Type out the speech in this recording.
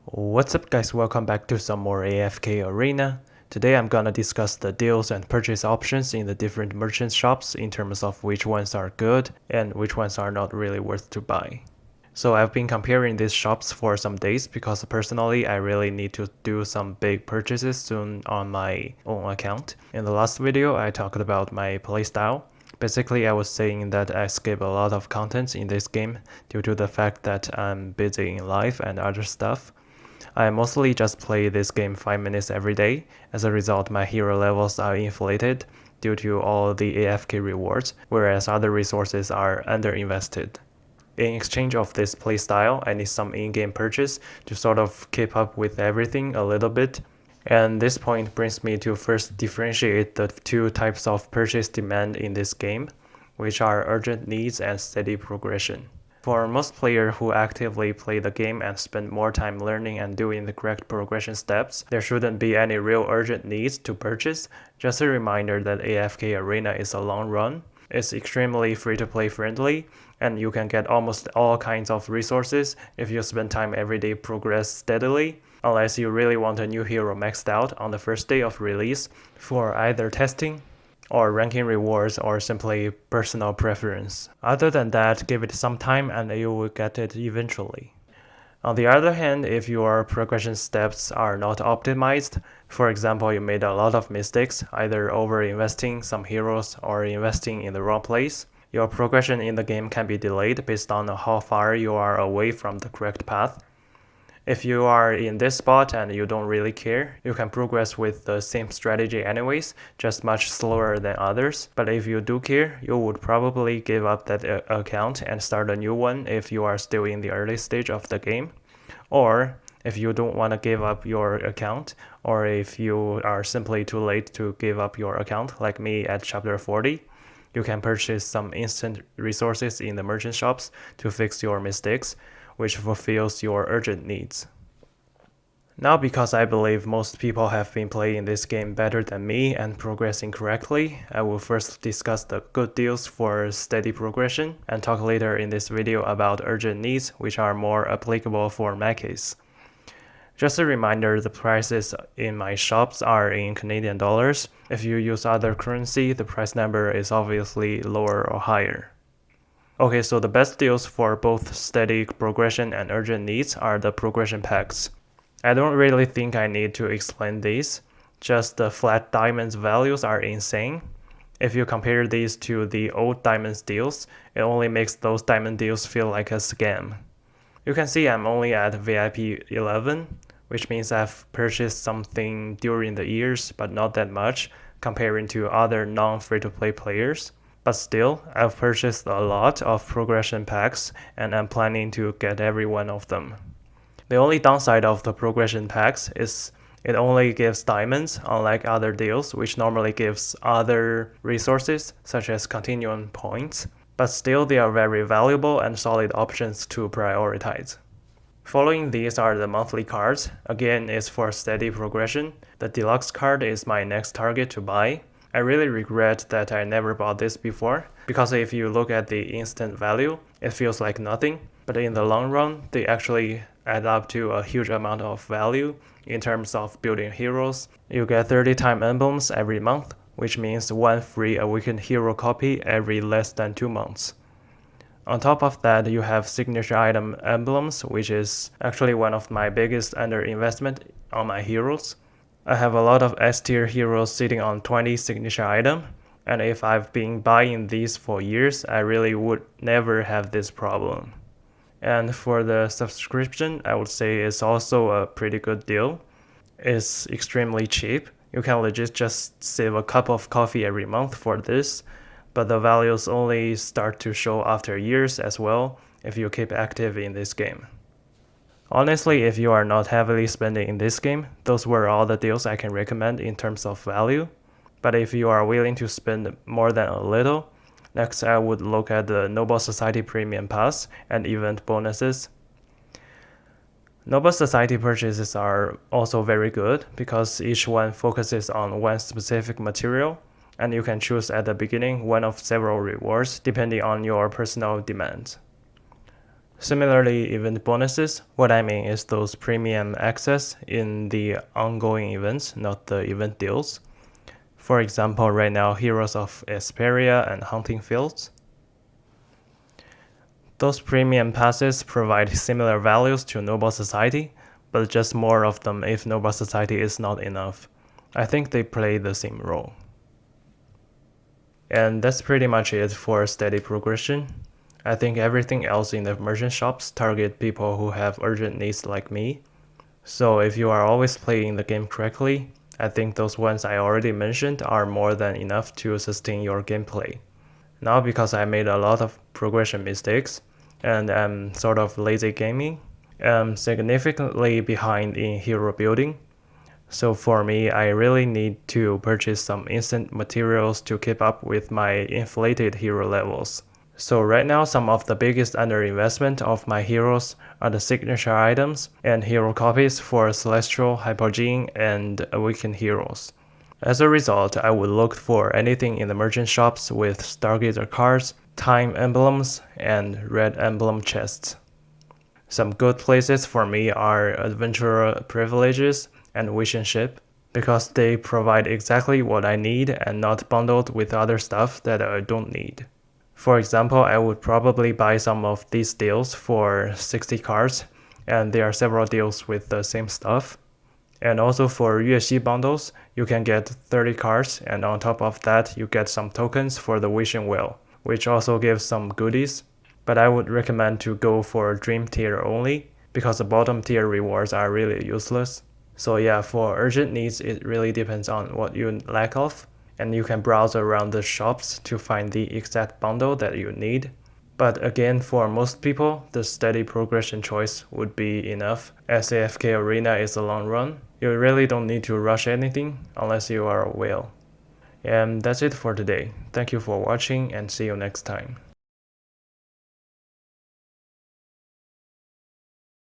What's up guys, welcome back to some more AFK Arena. Today I'm gonna discuss the deals and purchase options in the different merchant shops in terms of which ones are good and which ones are not really worth to buy. So I've been comparing these shops for some days because personally I really need to do some big purchases soon on my own account. In the last video I talked about my playstyle. Basically I was saying that I skip a lot of content in this game due to the fact that I'm busy in life and other stuff. I mostly just play this game 5 minutes every day. As a result, my hero levels are inflated due to all the AFK rewards, whereas other resources are underinvested. In exchange of this playstyle, I need some in-game purchase to sort of keep up with everything a little bit. And this point brings me to first differentiate the two types of purchase demand in this game, which are urgent needs and steady progression. For most players who actively play the game and spend more time learning and doing the correct progression steps, there shouldn't be any real urgent needs to purchase. Just a reminder that AFK Arena is a long run. It's extremely free-to-play friendly, and you can get almost all kinds of resources if you spend time every day progress steadily, unless you really want a new hero maxed out on the first day of release for either testing or ranking rewards or simply personal preference. Other than that, give it some time and you will get it eventually. On the other hand, if your progression steps are not optimized, for example you made a lot of mistakes, either over-investing some heroes or investing in the wrong place, your progression in the game can be delayed based on how far you are away from the correct path. If you are in this spot and you don't really care, you can progress with the same strategy anyways, just much slower than others. But if you do care, you would probably give up that account and start a new one if you are still in the early stage of the game. Or if you don't want to give up your account, or if you are simply too late to give up your account, like me at chapter 40, you can purchase some instant resources in the merchant shops to fix your mistakes, which fulfills your urgent needs. Now, because I believe most people have been playing this game better than me and progressing correctly, I will first discuss the good deals for steady progression and talk later in this video about urgent needs, which are more applicable for my case. Just a reminder, the prices in my shops are in Canadian dollars. If you use other currency, the price number is obviously lower or higher. Okay, so the best deals for both steady progression and urgent needs are the progression packs. I don't really think I need to explain these, just the flat diamonds values are insane. If you compare these to the old diamonds deals, it only makes those diamond deals feel like a scam. You can see I'm only at VIP 11, which means I've purchased something during the years, but not that much comparing to other non-free-to-play players. But still, I've purchased a lot of progression packs and I'm planning to get every one of them. The only downside of the progression packs is it only gives diamonds, unlike other deals which normally gives other resources such as continuum points, but still they are very valuable and solid options to prioritize. Following these are the monthly cards. Again, it's for steady progression. The deluxe card is my next target to buy. I really regret that I never bought this before, because if you look at the instant value, it feels like nothing, but in the long run, they actually add up to a huge amount of value in terms of building heroes. You get 30 time emblems every month, which means one free awakened hero copy every less than 2 months. On top of that, you have signature item emblems, which is actually one of my biggest underinvestment on my heroes. I have a lot of S-tier heroes sitting on 20 signature item, and if I've been buying these for years, I really would never have this problem. And for the subscription, I would say it's also a pretty good deal. It's extremely cheap. You can legit just save a cup of coffee every month for this, but the values only start to show after years as well if you keep active in this game. Honestly, if you are not heavily spending in this game, those were all the deals I can recommend in terms of value. But if you are willing to spend more than a little, next I would look at the Noble Society Premium Pass and event bonuses. Noble Society purchases are also very good because each one focuses on one specific material, and you can choose at the beginning one of several rewards depending on your personal demands. Similarly, event bonuses, what I mean is those premium access in the ongoing events, not the event deals. For example, right now, Heroes of Esperia and Hunting Fields. Those premium passes provide similar values to Noble Society, but just more of them if Noble Society is not enough. I think they play the same role. And that's pretty much it for steady progression. I think everything else in the merchant shops target people who have urgent needs like me. So if you are always playing the game correctly, I think those ones I already mentioned are more than enough to sustain your gameplay. Now because I made a lot of progression mistakes, and I'm sort of lazy gaming, I'm significantly behind in hero building. So for me, I really need to purchase some instant materials to keep up with my inflated hero levels. So right now, some of the biggest underinvestment of my heroes are the signature items and hero copies for Celestial, Hypogean, and Awakened heroes. As a result, I would look for anything in the merchant shops with Stargazer cards, time emblems, and red emblem chests. Some good places for me are Adventurer Privileges and Vision Ship, because they provide exactly what I need and not bundled with other stuff that I don't need. For example, I would probably buy some of these deals for 60 cards, and there are several deals with the same stuff. And also for Yuexi bundles, you can get 30 cards, and on top of that, you get some tokens for the Vision Wheel, which also gives some goodies. But I would recommend to go for Dream tier only, because the bottom tier rewards are really useless. So yeah, for urgent needs, it really depends on what you lack of, and you can browse around the shops to find the exact bundle that you need. But again, for most people, the steady progression choice would be enough, as AFK Arena is a long run. You really don't need to rush anything unless you are a whale. And that's it for today. Thank you for watching and see you next time.